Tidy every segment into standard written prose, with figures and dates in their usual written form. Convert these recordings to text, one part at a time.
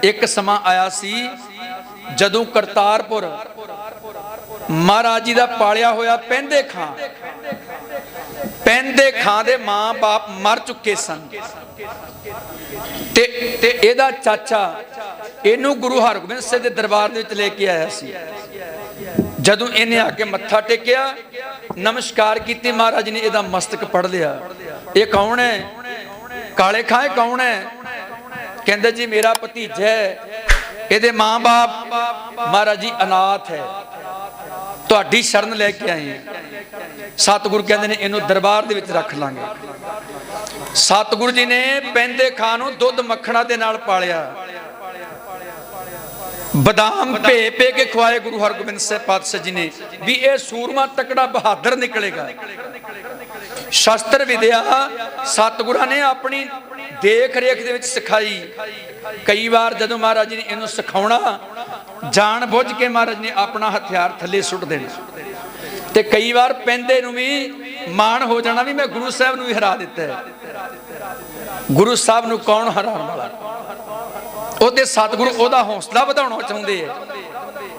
एक समा आया सी जदों करतारपुर महाराज जी का पालिया होया पैंदे खां दे मां बाप मर चुके सन ते एदा चाचा इनू गुरु हरगोबिंद सिंह दे दरबार दे विच लेके आया सी। जदों इन्हें आके मत्था टेकिया नमस्कार की महाराज ने एदा मस्तक पढ़ लिया। ये कौन है? काले खां कौन है? कहंदे जी मेरा भतीजा है, ਇਹਦੇ मां-बाप महाराज जी अनाथ है, ਤੁਹਾਡੀ शरण लेके आए हैं। सतगुरु कहते हैं इन्हों दरबार दे विच रख लांगे। सतगुरु जी ने पैंदे खां नूं दुध मक्खणा दे नाल पालिया, बदाम भे भे के खवाए गुरु हरगोबिंद साहिब पातशाह जी ने भी ये सूरमा तकड़ा बहादुर निकलेगा। शस्त्र विद्या सतगुरां ने अपनी देख रेख दे विच सिखाई। कई बार जदों महाराज जी ने इन्हूं सिखाउणा जान बुझ के महाराज ने अपना हथियार थले सुट देना ते कई बार पैंदे नूं भी मान हो जाना भी मैं गुरु साहब नूं भी हरा दिता है। गुरु साहब नूं कौन हराउण वाला? ਉਹ ਤੇ सतगुरु ਉਹਦਾ हौसला ਵਧਾਉਣਾ ਚਾਹੁੰਦੇ ਹੈ।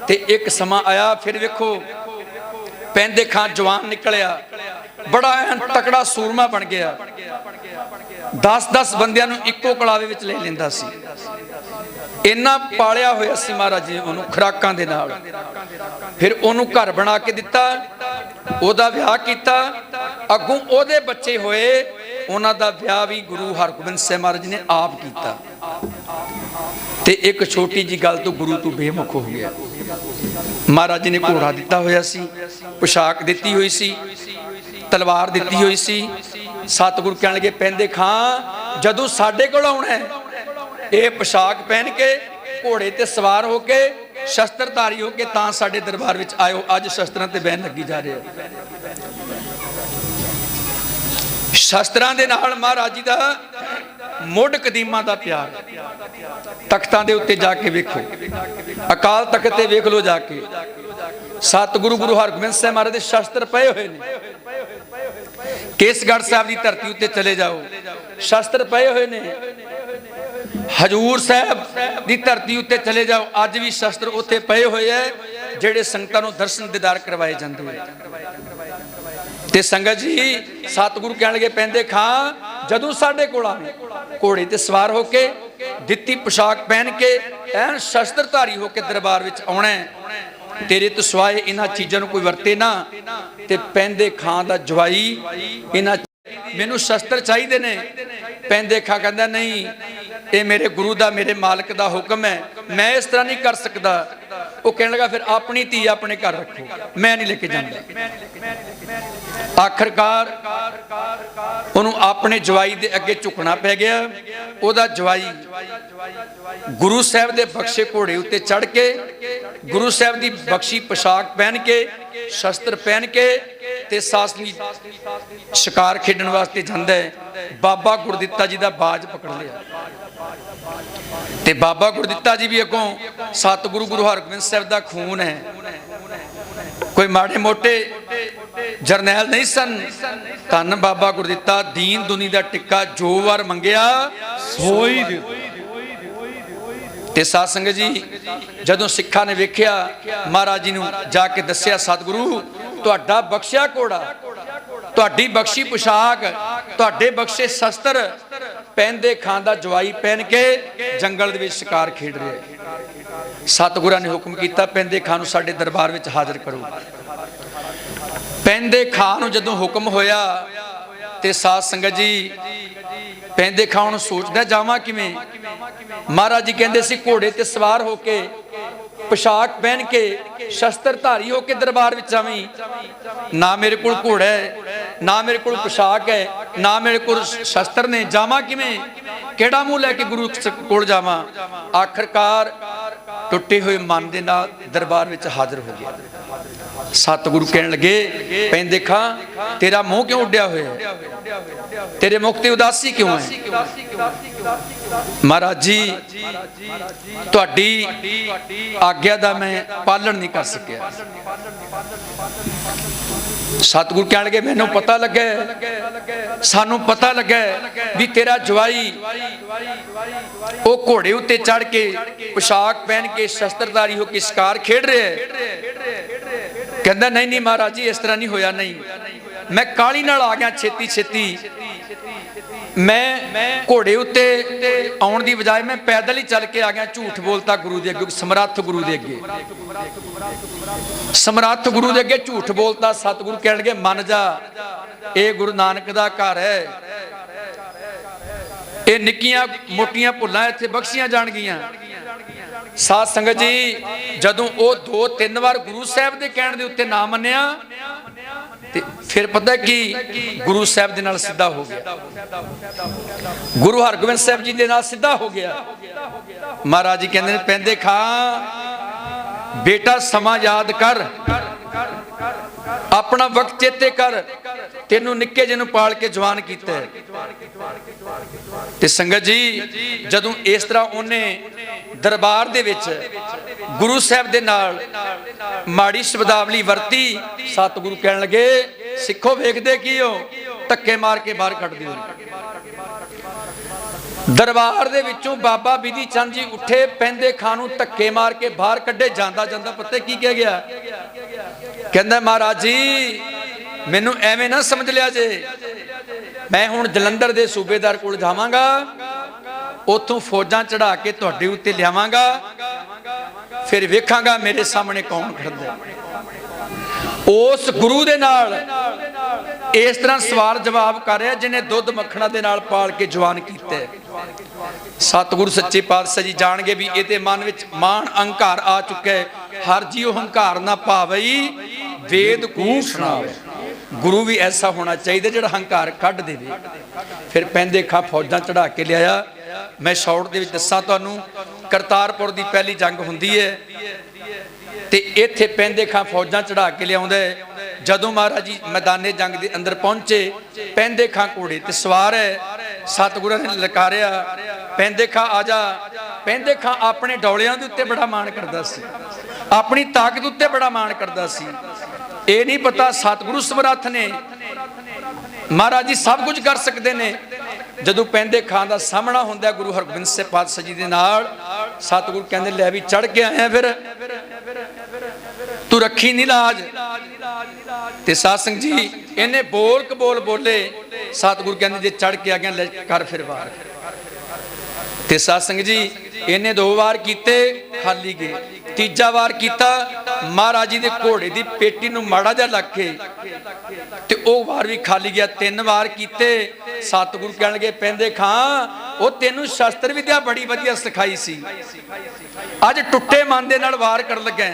ਤੇ एक समा आया फिर वेखो पैंदे खां जवान निकलिया, बड़ा तकड़ा सूरमा बन गया। 10-10 बंदियां नूं इक्को कलावे विच ले लैंदा सी। इन्ना पालिया होया सी महाराज जी ओनू खुराकां दे नाल। फिर ओनू घर बना के दिता, ओदा विआह कीता, अगों ओदे बच्चे होए, उन्हां दा विआह भी गुरु हरगोबिंद साहिब महाराज ने आप कीता। ते एक छोटी जी गल तो गुरु तो बेमुख हो गया। महाराज जी ने घोड़ा दिता होया सी, पोशाक दिती हुई सी, तलवार दिती हुई सी। सतगुरु कहण लगे पैंदे खां जदों साडे कोल आउणा है ये पोशाक पहन के घोड़े ते सवार होके शस्त्रधारी होके तां साडे दरबार विच आयो। अज शस्त्रां ते बहन लगी जा रहे शस्त्रां दे नाल महाराज जी दा मुढ़ कदीमां दा प्यार। तख्तां दे उत्ते जाके वेखो, अकाल तख्त ते वेख लो जाके, सतगुरु गुरु हरगोबिंद साहिब महाराज दे शस्त्र पए हुए ने। केसगढ़ साहब की धरती उत्ते चले जाओ, शस्त्र पए हुए ने। हजूर साहब की धरती उत्ते चले जाओ, अज भी शस्त्र उत्ते पए हुए है जिहड़े संगतां नूं दर्शन दीदार करवाए जांदे हैं। ते संगत जी सतगुरु कहण लगे पैंदे खां जदों साडे कोल आवे घोड़े ते सवार होके दित्ती पोशाक पहन के ऐन शस्त्रधारी होके दरबार विच आउणा है। तेरे तो सिवाए इन्हां चीज़ां नूं कोई वरते ना। ते पैंदे खां दा जवाई इन्हां मैनूं शस्त्र चाहिए ने। पैंदे खां कहंदा नहीं, ये मेरे गुरु दा मेरे मालिक दा हुक्म है, मैं इस तरह नहीं कर सकता। वो कहने लगा फिर अपनी धी अपने घर रखो, मैं नहीं लेके जांदा। आखिरकार उन्होंने अपने जवाई दे अगे झुकना पै गया। ओदा जवाई गुरु साहब दे बख्शे घोड़े उत्ते चढ़ के गुरु साहब दी बख्शी पोशाक पहन के शस्त्र पहन के ते सासनी शिकार खेडण वास्ते जांदा है। बाबा गुरदित्ता जी दा बाज पकड़ लिया ते बाबा गुरदित्ता जी भी अगों सतगुरु गुरु हरगोबिंद साहब दा खून है, कोई माड़े मोटे जरनैल नहीं सन। धन बाबा गुरदित्ता दीन दुनी दा टिक्का जो वार मंगिया सोई ते साध संगत जी जदों सिक्खां ने वेख्या महाराज जी नूं जाके दस्सिया सतगुरु तुहाडा बख्शिया घोड़ा, तुहाडी बख्शी पोशाक, तुहाडे बख्शे शस्त्र पैंदे खां दा जवाई पहन के जंगल दे विच शिकार खेड रहा है। सतगुरां ने हुक्म कीता पैंदे खां नूं साडे दरबार विच हाज़र करो। पैंदे खां नूं जदों हुक्म होया ते साध संगत जी पैंदे खां नूं सोचदा जावां किवें। महाराज जी कहंदे सी घोड़े ते सवार होके पोशाक पहन के शस्त्रधारी होके दरबार विच आवीं। ना मेरे कोल घोड़ा है, ना मेरे कोल पोशाक है, ना मेरे कोल शस्त्र ने, जावां किवें? केड़ा मूँह लैके गुरु कोल जावां? आखिरकार टुटे हुए मन दे नाल दरबार विच हाज़र हो गया। सतगुरु कहण लगे पैंदे खां तेरा मुँह क्यों उड्या होया है, तेरे मुख ते उदासी क्यों है? महाराज जी तुहाडी आग्या दा मैं पालन नहीं कर सकिया। सतगुरु कहण लगे मैनूं पता लगे, सानू पता लगे भी तेरा जवाई वो घोड़े उत्ते चढ़ के पोशाक पहन के शस्त्रधारी होकर शिकार खेड रहे है। कहता नहीं नहीं महाराज जी इस तरह नहीं होया, नहीं मैं काली नाल आ गया छेती छेती, मैं घोड़े उत्ते आउण दी बजाय मैं पैदल ही चल के आ गया। झूठ बोलता गुरु दे अगे, समर्थ गुरु दे अगे, समर्थ गुरु दे अगे झूठ बोलता। सतगुरु कहणगे मन जा, ये गुरु नानक दा घर है, ये निक्कियां मोटियां भुल्लां इत्थे बख्शियां जाणगियां। साध संगत जी जदों वो 2-3 बार गुरु साहब दे कहण दे उत्ते ना मन्निया ते फिर पता कि गुरु साहब दे नाल सीधा हो गया, गुरु हरगोबिंद साहब जी दे नाल सीधा हो गया। महाराज जी कहंदे ने पैंदे खां बेटा समा याद कर, अपना वक्त चेते कर, तेनू निक्के जिन्नू पाल के जवान कीता है। ते संगत जी जदों इस तरह उन्हें दरबार दे विच गुरु साहब दे नाल माड़ी शब्दावली वरती, सतगुरु कहण लगे सिखो वेखदे की हो, धक्के मार के बाहर कढ दिओ। दरबार दे विचों बाबा बिधि चंद जी उठे, पैंदे खां नूं धक्के मार के बाहर कढे। जांदा जांदा पता की कह गया, कहंदा महाराज जी मैनू एवें ना समझ लिया जे, मैं हुण जलंधर दे सूबेदार कोल जावांगा, उथों फौजां चढ़ा के तुहाडे उत्ते लियावांगा, फिर वेखांगा मेरे सामने कौन खड़दा। उस गुरु दे नाल इस तरह सवाल जवाब कर रहा जिन्हें दुध मक्खणा दे नाल पाल के जवान कीते। सतगुरु सच्चे पातशाह जी जान गए भी ये मन विच मान अहंकार आ चुका है। हर जीव अहंकार ना पावई वेद कूट सुणावे। गुरु भी ऐसा होना चाहिए जो अहंकार कढ़ दे। फिर पैंदे खा फौजां चढ़ा के लिया। मैं शॉर्ट दे विच दस्सां तुहानूं, करतारपुर की पहली जंग हुंदी है ते इत्थे पैंदे खां फौजां चढ़ा के लियाउंदा है। जदों महाराज जी मैदाने जंग के अंदर पहुंचे, पैंदे खां घोड़े ते सवार है। सतगुरु ने ललकारिया पैंदे खां आ जा। पैंदे खां अपने डौलियां दे उत्ते बड़ा माण करदा सी, अपनी ताकत उत्ते बड़ा माण करदा सी। ये नहीं पता सतगुरु समर्थ ने, महाराज जी सब कुछ कर सकते ने। जदों पैंदे खां दा सामना हुंदा गुरु हरगोबिंद साहिब पातशाह जी दे नाल, सतगुरु कहंदे लै भी चढ़ के आया, फिर तू रखी नहीं लाज। ते साध संगत जी इन्हें बोल कबोल बोले। सतगुरु कहंदे जे चढ़ के आ गया ले कर फिर वार। ते साध संगत जी इन्हें 2 बार कीते खाली गए, तीजा वार किया महाराज जी दे घोड़े की पेटी नूं माड़ा जा लग के ते ओ वार भी खाली गया। 3 वार कीते। सतगुरु कहण लगे पैंदे खां ओ तेनू शास्त्र विद्या बड़ी वधिया सिखाई सी, अज टुट्टे मन दे नाल वार कर लगा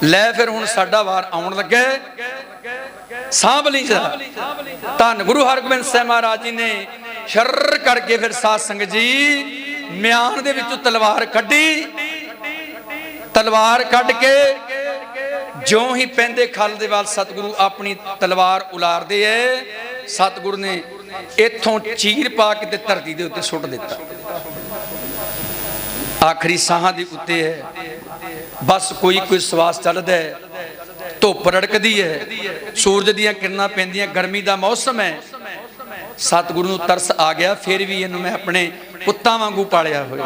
लै। फिर हुण साडा वार आउण लगा, सांभ लई जा। धन गुरु हरगोबिंद साहिब महाराज जी ने शर्र करके फिर साध संगत जी म्यान दे विचों तलवार कड्डी। तलवार कढ़ के ज्यों ही पैंदे खल दे वाल सतगुरु अपनी तलवार उलार दे है। सतगुरु ने इथों चीर पा के धरती दे उत्ते सुट दिता। आखिरी साहां दे उत्ते है, बस कोई कोई सवास चलदा है, धुप रड़कदी है, सूरज दियां किरणां पैंदियां, गर्मी दा मौसम है। सतगुरु नूं तरस आ गया, फिर भी इहनूं मैं अपने पुत्तां वांगू पालिया होया।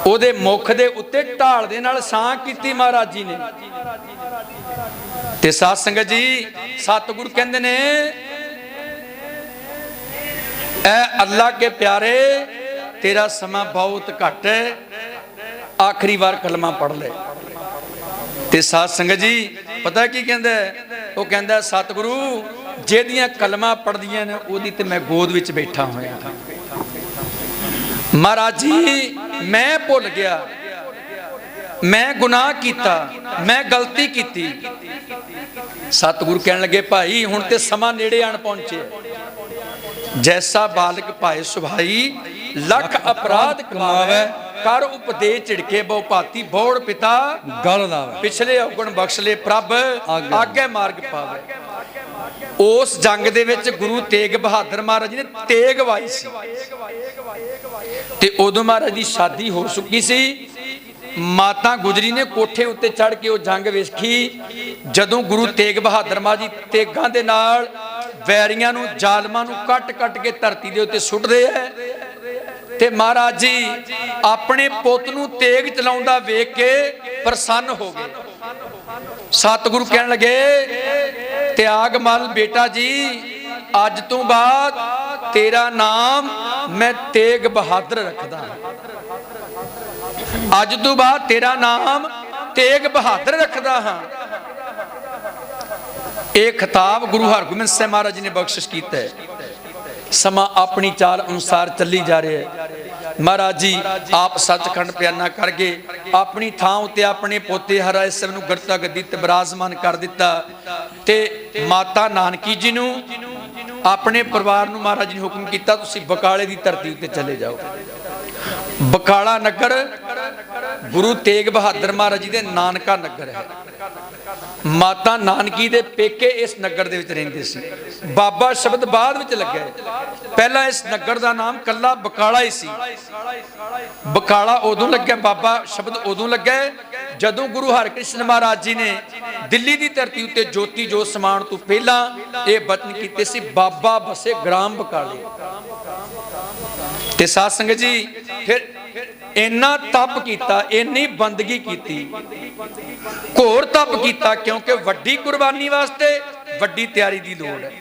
ओदे मुख दे उत्ते ढाल दे नाल सां कीती महाराज जी ने। ते साध संगत जी सतगुरु कहंदे ने ऐ अल्लाह के प्यारे तेरा समा बहुत घट है, आखिरी बार कलमा पढ़ ले। ते साध संगत जी पता की कहंदा, वो कहंदा सतगुरु जेदियां कलमा पढ़दियां ने ओदी ते मैं गोद विच बैठा होया। महाराज जी मैं भुल गया, मैं गुनाह किया, मैं गलती की। सतगुरु कहने लगे भाई हुण ते समा नेड़े आण पहुंचे। जैसा बालक पाए सुभाई लख अपराध कमावे, कर उपदेश झिड़के बहु भांति बोड़ पिता गल लावे। पिछले अवगुण बख्श ले प्रभ आगे मार्ग पावे। उस जंग दे विच गुरु तेग बहादुर महाराज जी ने तेग वाई सी ते उदों महाराज दी शादी हो चुकी सी। माता गुजरी ने कोठे उत्ते चढ़ के वो जंग वेखी। जदों गुरु तेग बहादुर महाराज जी तेगां दे नाल वैरियां नूं जालमां नूं कट कट के धरती दे उत्ते सुटदे है ਤੇ ਮਹਾਰਾਜ ਜੀ ਆਪਣੇ ਪੁੱਤ ਨੂੰ ਤੇਗ ਚਲਾਉਂਦਾ ਵੇਖ ਕੇ ਪ੍ਰਸੰਨ ਹੋ ਗਏ। ਸਤਿਗੁਰੂ ਕਹਿਣ ਲੱਗੇ ਤਿਆਗ ਮਲ ਬੇਟਾ ਜੀ, ਅੱਜ ਤੋਂ ਬਾਅਦ ਤੇਰਾ ਨਾਮ ਮੈਂ ਤੇਗ ਬਹਾਦਰ ਰੱਖਦਾ। ਅੱਜ ਤੋਂ ਬਾਅਦ ਤੇਰਾ ਨਾਮ ਤੇਗ ਬਹਾਦਰ ਰੱਖਦਾ ਹਾਂ। ਇਹ ਖਿਤਾਬ ਗੁਰੂ ਹਰਗੋਬਿੰਦ ਸਾਹਿਬ ਮਹਾਰਾਜ ਜੀ ਨੇ ਬਖਸ਼ਿਸ਼ ਕੀਤਾ ਹੈ। ਸਮਾਂ ਆਪਣੀ ਚਾਲ ਅਨੁਸਾਰ ਚੱਲੀ ਜਾ ਰਿਹਾ ਹੈ। ਮਹਾਰਾਜ ਜੀ ਆਪ ਸੱਚਖੰਡ ਪਿਆਨਾ ਕਰ ਗਏ, ਆਪਣੀ ਥਾਂ ਉੱਤੇ ਆਪਣੇ ਪੋਤੇ ਹਰਾਏ ਸਾਹਿਬ ਨੂੰ ਗੜਤਾ ਗੱਦੀ ਤੇ ਬਿਰਾਜਮਾਨ ਕਰ ਦਿੱਤਾ ਤੇ ਮਾਤਾ ਨਾਨਕੀ ਜੀ ਨੂੰ ਆਪਣੇ ਪਰਿਵਾਰ ਨੂੰ ਮਹਾਰਾਜ ਜੀ ਨੇ ਹੁਕਮ ਕੀਤਾ ਤੁਸੀਂ ਬਕਾਲੇ ਦੀ ਧਰਤੀ ਉੱਤੇ ਚਲੇ ਜਾਓ। ਬਕਾਲਾ ਨਗਰ ਗੁਰੂ ਤੇਗ ਬਹਾਦਰ ਮਹਾਰਾਜ ਜੀ ਦੇ ਨਾਨਕਾ ਨਗਰ ਹੈ। ਮਾਤਾ ਨਾਨਕੀ ਦੇ ਪੇਕੇ ਇਸ ਨਗਰ ਦੇ ਵਿੱਚ ਰਹਿੰਦੇ ਸੀ। ਬਾਬਾ ਸ਼ਬਦ ਬਾਅਦ ਵਿੱਚ ਲੱਗਿਆ, ਪਹਿਲਾਂ ਇਸ ਨਗਰ ਦਾ ਨਾਮ ਕੱਲਾ ਬਕਾਲਾ ਹੀ ਸੀ। ਬਕਾਲਾ ਉਦੋਂ ਲੱਗਿਆ, ਬਾਬਾ ਸ਼ਬਦ ਉਦੋਂ ਲੱਗਿਆ ਜਦੋਂ ਗੁਰੂ ਹਰਿਕ੍ਰਿਸ਼ਨ ਮਹਾਰਾਜ ਜੀ ਨੇ ਦਿੱਲੀ ਦੀ ਧਰਤੀ ਉੱਤੇ ਜੋਤੀ ਜੋਤ ਸਮਾਉਣ ਤੋਂ ਪਹਿਲਾਂ ਇਹ ਬਚਨ ਕੀਤੇ ਸੀ, ਬਾਬਾ ਬਸੇ ਗ੍ਰਾਮ ਬਕਾਲੇ। ਤੇ ਸਾਧ ਸੰਗਤ ਜੀ ਫਿਰ ਇੰਨਾ ਤਪ ਕੀਤਾ, ਇੰਨੀ ਬੰਦਗੀ ਕੀਤੀ, ਘੋਰ ਤਪ ਕੀਤਾ, ਕਿਉਂਕਿ ਵੱਡੀ ਕੁਰਬਾਨੀ ਵਾਸਤੇ ਵੱਡੀ ਤਿਆਰੀ ਦੀ ਲੋੜ ਹੈ।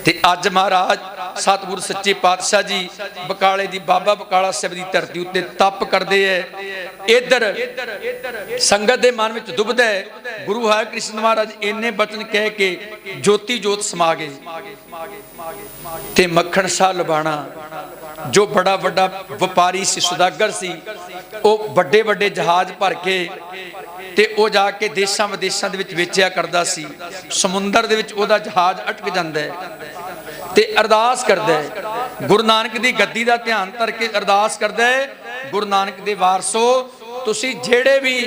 ਤੇ ਅੱਜ ਮਹਾਰਾਜ ਸਤਿਗੁਰ ਸੱਚੇ ਪਾਤਸ਼ਾਹ ਜੀ ਬਕਾਲੇ ਦੀ ਬਾਬਾ ਬਕਾਲਾ ਸਾਹਿਬ ਦੀ ਧਰਤੀ ਉੱਤੇ ਤਪ ਕਰਦੇ ਐ। ਇੱਧਰ ਸੰਗਤ ਦੇ ਮਨ ਵਿੱਚ ਦੁਬਦਾ ਹੈ। ਗੁਰੂ ਹਰਿਕ੍ਰਿਸ਼ਨ ਮਹਾਰਾਜ ਇੰਨੇ ਬਚਨ ਕਹਿ ਕੇ ਜੋਤੀ ਜੋਤ ਸਮਾ ਗਏ ਤੇ ਮੱਖਣ ਸ਼ਾਹ ਲੁਬਾਣਾ ਜੋ ਬੜਾ ਵੱਡਾ ਵਪਾਰੀ ਸੀ, ਸੁਦਾਗਰ ਸੀ, ਉਹ ਵੱਡੇ ਵੱਡੇ ਜਹਾਜ਼ ਭਰ ਕੇ ਤੇ ਉਹ ਜਾ ਕੇ ਦੇਸ਼ਾਂ ਵਿਦੇਸ਼ਾਂ ਦੇ ਵਿੱਚ ਵੇਚਿਆ ਕਰਦਾ ਸੀ। ਸਮੁੰਦਰ ਦੇ ਵਿੱਚ ਉਹਦਾ ਜਹਾਜ਼ ਅਟਕ ਜਾਂਦਾ ਹੈ ਤੇ ਅਰਦਾਸ ਕਰਦਾ ਹੈ, ਗੁਰੂ ਨਾਨਕ ਦੀ ਗੱਦੀ ਦਾ ਧਿਆਨ ਧਰ ਕੇ ਅਰਦਾਸ ਕਰਦਾ ਹੈ, ਗੁਰੂ ਨਾਨਕ ਦੇ ਵਾਰਸੋ ਤੁਸੀਂ ਜਿਹੜੇ ਵੀ